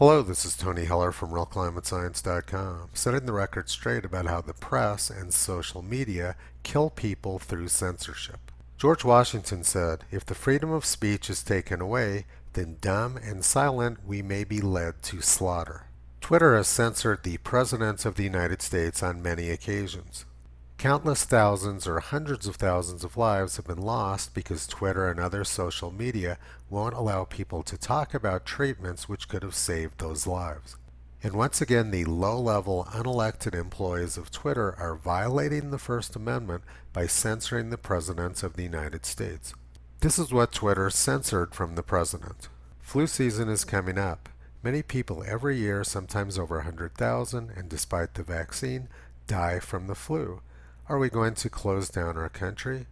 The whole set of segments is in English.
Hello, this is Tony Heller from RealClimateScience.com, setting the record straight about how the press and social media kill people through censorship. George Washington said, "If the freedom of speech is taken away, then dumb and silent we may be led to slaughter." Twitter has censored the President of the United States on many occasions. Countless thousands or hundreds of thousands of lives have been lost because Twitter and other social media won't allow people to talk about treatments which could have saved those lives. And once again, the low-level, unelected employees of Twitter are violating the First Amendment by censoring the President of the United States. This is what Twitter censored from the President. Flu season is coming up. Many people every year, sometimes over 100,000, and despite the vaccine, die from the flu. Are we going to close down our country?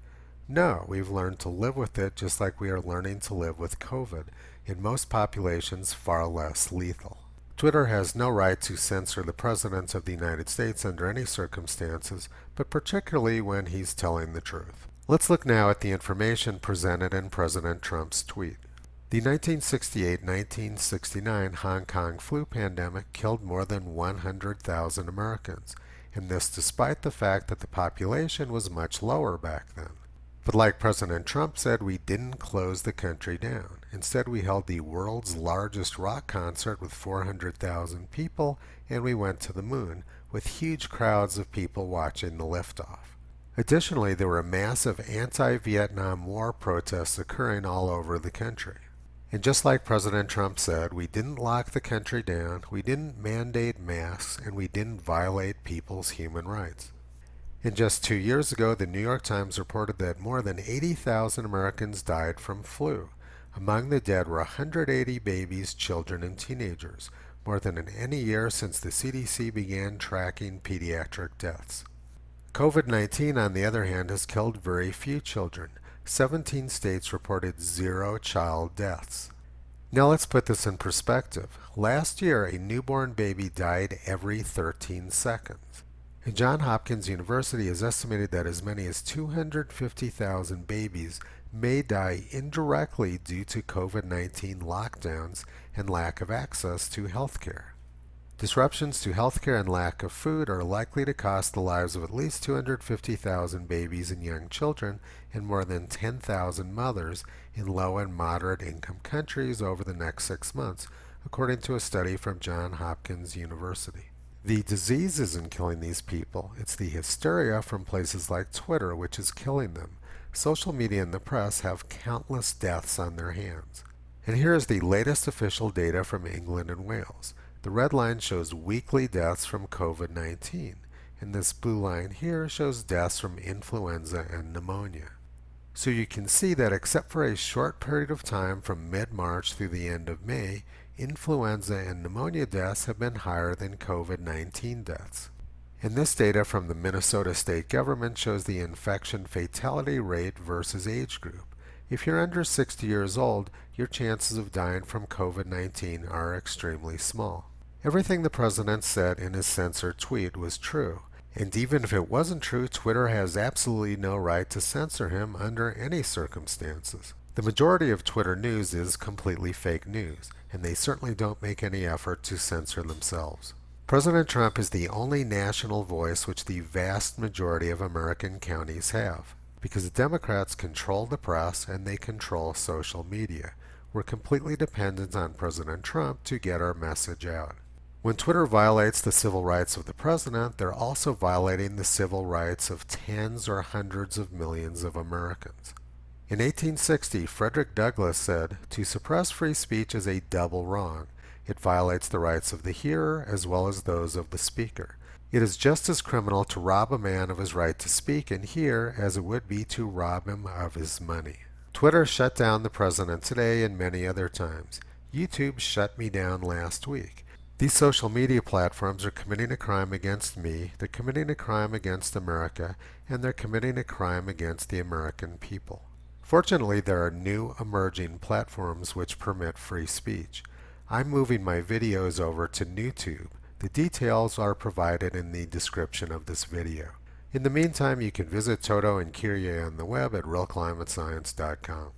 No, we've learned to live with it just like we are learning to live with COVID, in most populations far less lethal. Twitter has no right to censor the President of the United States under any circumstances, but particularly when he's telling the truth. Let's look now at the information presented in President Trump's tweet. The 1968-1969 Hong Kong flu pandemic killed more than 100,000 Americans, and this despite the fact that the population was much lower back then. But like President Trump said, we didn't close the country down. Instead, we held the world's largest rock concert with 400,000 people, and we went to the moon, with huge crowds of people watching the liftoff. Additionally, there were massive anti-Vietnam War protests occurring all over the country. And just like President Trump said, we didn't lock the country down, we didn't mandate masks, and we didn't violate people's human rights. And just 2 years ago, the New York Times reported that more than 80,000 Americans died from flu. Among the dead were 180 babies, children, and teenagers, more than in any year since the CDC began tracking pediatric deaths. COVID-19, on the other hand, has killed very few children. 17 states reported 0 child deaths. Now let's put this in perspective. Last year, a newborn baby died every 13 seconds. And Johns Hopkins University has estimated that as many as 250,000 babies may die indirectly due to COVID-19 lockdowns and lack of access to health care. Disruptions to healthcare and lack of food are likely to cost the lives of at least 250,000 babies and young children and more than 10,000 mothers in low and moderate income countries over the next 6 months, according to a study from Johns Hopkins University. The disease isn't killing these people, it's the hysteria from places like Twitter which is killing them. Social media and the press have countless deaths on their hands. And here is the latest official data from England and Wales. The red line shows weekly deaths from COVID-19, and this blue line here shows deaths from influenza and pneumonia. So you can see that except for a short period of time from mid-March through the end of May, influenza and pneumonia deaths have been higher than COVID-19 deaths. And this data from the Minnesota state government shows the infection fatality rate versus age group. If you're under 60 years old, your chances of dying from COVID-19 are extremely small. Everything the president said in his censored tweet was true. And even if it wasn't true, Twitter has absolutely no right to censor him under any circumstances. The majority of Twitter news is completely fake news, and they certainly don't make any effort to censor themselves. President Trump is the only national voice which the vast majority of American counties have, because the Democrats control the press and they control social media. We're completely dependent on President Trump to get our message out. When Twitter violates the civil rights of the president, they're also violating the civil rights of tens or hundreds of millions of Americans. In 1860, Frederick Douglass said, "To suppress free speech is a double wrong. It violates the rights of the hearer as well as those of the speaker. It is just as criminal to rob a man of his right to speak and hear as it would be to rob him of his money." Twitter shut down the president today and many other times. YouTube shut me down last week. These social media platforms are committing a crime against me, they're committing a crime against America, and they're committing a crime against the American people. Fortunately, there are new emerging platforms which permit free speech. I'm moving my videos over to YouTube. The details are provided in the description of this video. In the meantime, you can visit Toto and Kyrie on the web at realclimatescience.com.